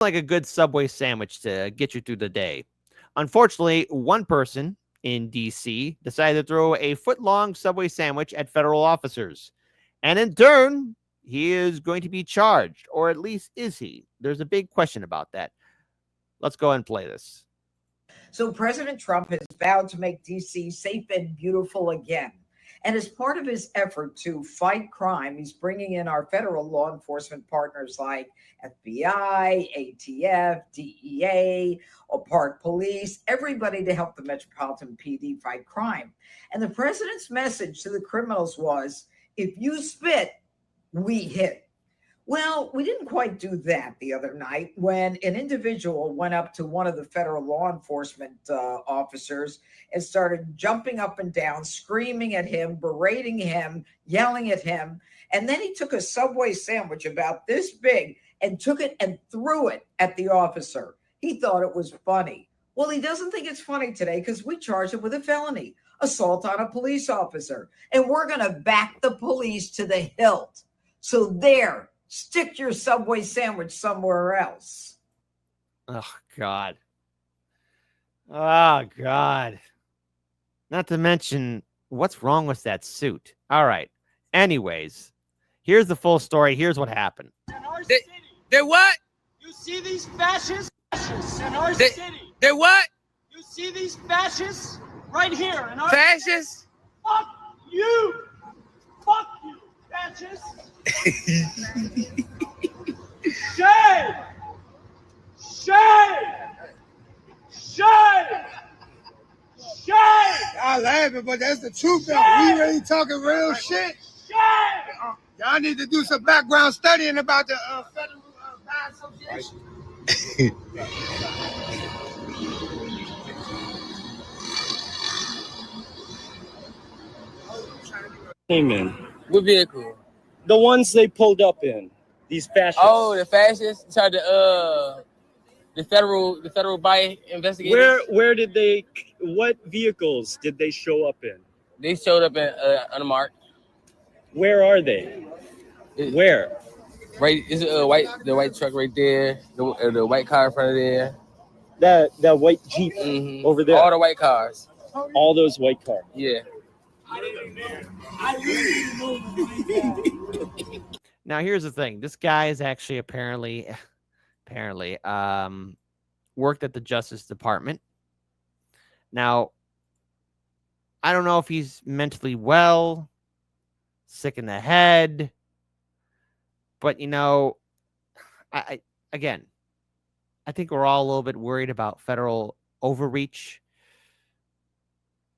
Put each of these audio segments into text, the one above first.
like a good Subway sandwich to get you through the day. Unfortunately, one person in D.C. decided to throw a foot-long Subway sandwich at federal officers. And in turn, he is going to be charged, or at least is he? There's a big question about that. Let's go ahead and play this. So President Trump has vowed to make D.C. safe and beautiful again. And as part of his effort to fight crime, he's bringing in our federal law enforcement partners like FBI, ATF, DEA, or Park Police, everybody to help the Metropolitan PD fight crime. And the president's message to the criminals was, if you spit, we hit. Well, we didn't quite do that the other night when an individual went up to one of the federal law enforcement officers and started jumping up and down, screaming at him, berating him, yelling at him. And then he took a Subway sandwich about this big and took it and threw it at the officer. He thought it was funny. Well, he doesn't think it's funny today because we charged him with a felony, assault on a police officer. And we're going to back the police to the hilt. So there. Stick your Subway sandwich somewhere else. Oh, God. Oh, God. Not to mention, what's wrong with that suit? All right. Anyways, here's the full story. Here's what happened. They what? You see these fascists in our city? They what? You see these fascists right here in our fascists? Fuck you! Fuck you, fascists! Shame! Shame! Shame! Shame! Y'all laughing, but that's the truth, though. We really talking real shit. Shame! Y'all need to do some background studying about the Federal Bar Association. Came in. What vehicle? The ones they pulled up in. These fascists. Oh, the fascists tried to the federal buy investigators. Where did they? What vehicles did they show up in? They showed up in unmarked. Where are they? Where? Right, is the white truck right there. The white car in front of there. That white Jeep over there. All the white cars. All those white cars. Yeah. Now, here's the thing. This guy is actually apparently worked at the Justice Department. Now, I don't know if he's mentally well, sick in the head, but, you know, I think we're all a little bit worried about federal overreach.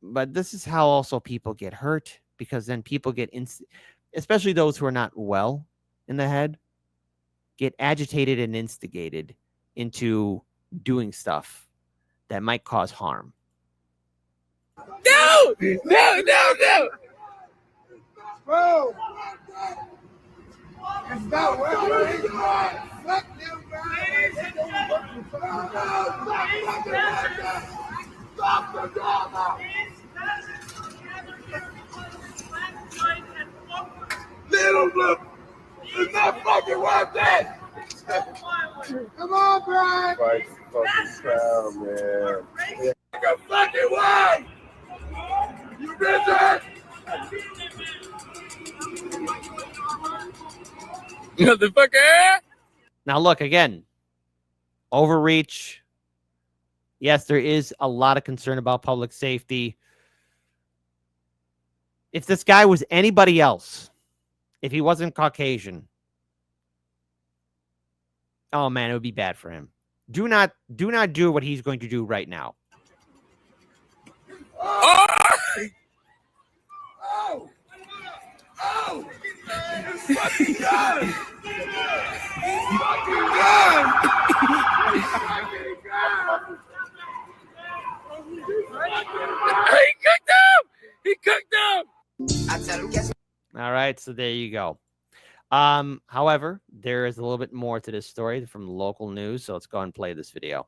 But this is how also people get hurt, because then people get, especially those who are not well in the head, get agitated and instigated into doing stuff that might cause harm. No! Bro! It's not working. Fuck them, stop the drama! Little blip! It's not fucking worth it! Come on, Brian! Fight the fucking crowd, man. Take a fucking way! You busy? Motherfucker! Now, look, again, overreach. Yes, there is a lot of concern about public safety. If this guy was anybody else, if he wasn't Caucasian, oh man, it would be bad for him. Do not do what he's going to do right now. Oh! Oh! Oh! It's fucking done! It's fucking done! It's fucking done! He cooked him! All right, so there you go. However, there is a little bit more to this story from local news, so let's go and play this video.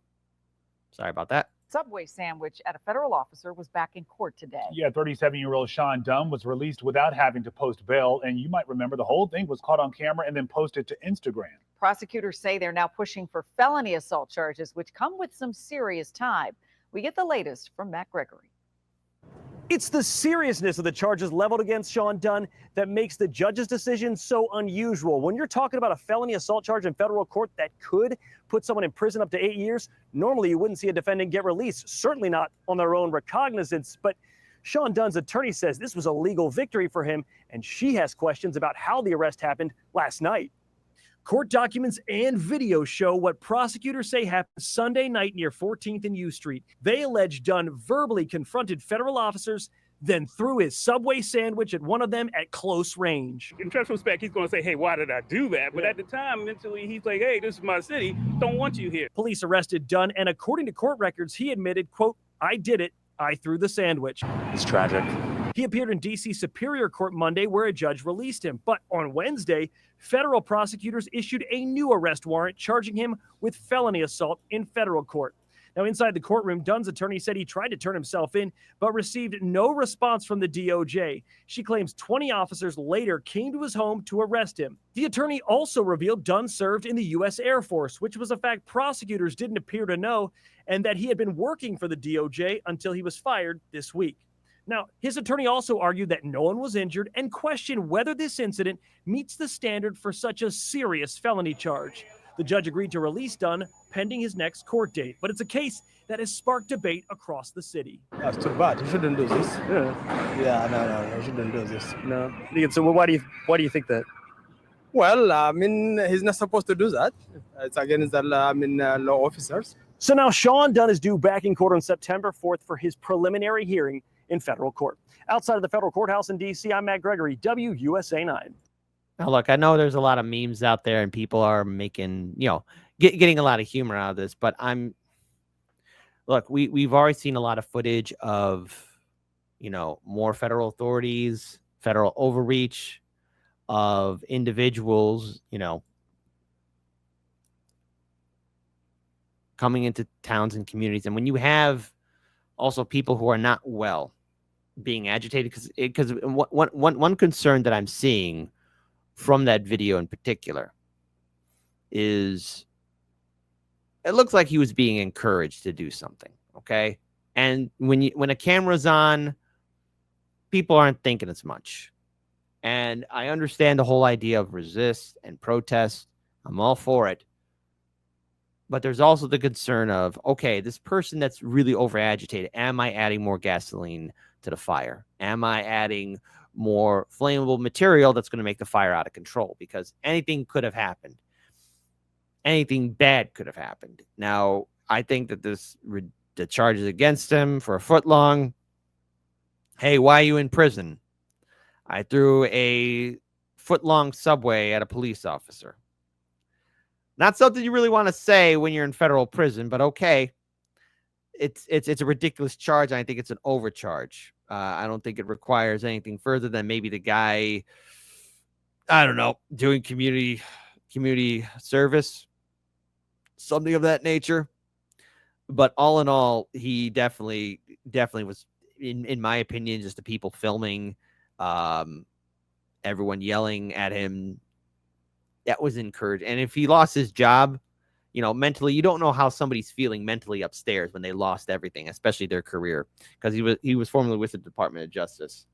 Sorry about that. Subway sandwich at a federal officer was back in court today. Yeah, 37-year-old Sean Dunn was released without having to post bail, and you might remember the whole thing was caught on camera and then posted to Instagram. Prosecutors say they're now pushing for felony assault charges, which come with some serious time. We get the latest from Matt Gregory. It's the seriousness of the charges leveled against Sean Dunn that makes the judge's decision so unusual. When you're talking about a felony assault charge in federal court that could put someone in prison up to 8 years, normally you wouldn't see a defendant get released, certainly not on their own recognizance. But Sean Dunn's attorney says this was a legal victory for him, and she has questions about how the arrest happened last night. Court documents and video show what prosecutors say happened Sunday night near 14th and U Street. They allege Dunn verbally confronted federal officers, then threw his Subway sandwich at one of them at close range. In retrospect, he's going to say, hey, why did I do that? But at the time, mentally, he's like, hey, this is my city. Don't want you here. Police arrested Dunn, and according to court records, he admitted, quote, I did it. I threw the sandwich. It's tragic. He appeared in D.C. Superior Court Monday, where a judge released him. But on Wednesday, federal prosecutors issued a new arrest warrant charging him with felony assault in federal court. Now, inside the courtroom, Dunn's attorney said he tried to turn himself in, but received no response from the DOJ. She claims 20 officers later came to his home to arrest him. The attorney also revealed Dunn served in the U.S. Air Force, which was a fact prosecutors didn't appear to know, and that he had been working for the DOJ until he was fired this week. Now, his attorney also argued that no one was injured and questioned whether this incident meets the standard for such a serious felony charge. The judge agreed to release Dunn pending his next court date, but it's a case that has sparked debate across the city. That's too bad. You shouldn't do this. Yeah, no, you shouldn't do this. No. So why do you think that? Well, I mean, he's not supposed to do that. It's against the law officers. So now Sean Dunn is due back in court on September 4th for his preliminary hearing in federal court. Outside of the federal courthouse in D.C., I'm Matt Gregory, WUSA 9. Now, look, I know there's a lot of memes out there and people are making, getting a lot of humor out of this, but we've already seen a lot of footage of, more federal authorities, federal overreach of individuals, coming into towns and communities. And when you have also people who are not well being agitated, because one concern that I'm seeing from that video in particular is it looks like he was being encouraged to do something. Okay. And when a camera's on, people aren't thinking as much. And I understand the whole idea of resist and protest. I'm all for it. But there's also the concern of, okay, this person that's really over agitated, am I adding more gasoline to the fire? Am I adding more flammable material that's going to make the fire out of control? Because anything could have happened. Anything bad could have happened. Now, I think that the charges against him for a foot long. Hey, why are you in prison? I threw a foot-long Subway at a police officer. Not something you really want to say when you're in federal prison, but okay. It's a ridiculous charge. And I think it's an overcharge. I don't think it requires anything further than maybe the guy, I don't know, doing community service, something of that nature. But all in all, he definitely was, in my opinion, just the people filming, everyone yelling at him. That was encouraged. And if he lost his job, mentally, you don't know how somebody's feeling mentally upstairs when they lost everything, especially their career, because he was formerly with the Department of Justice.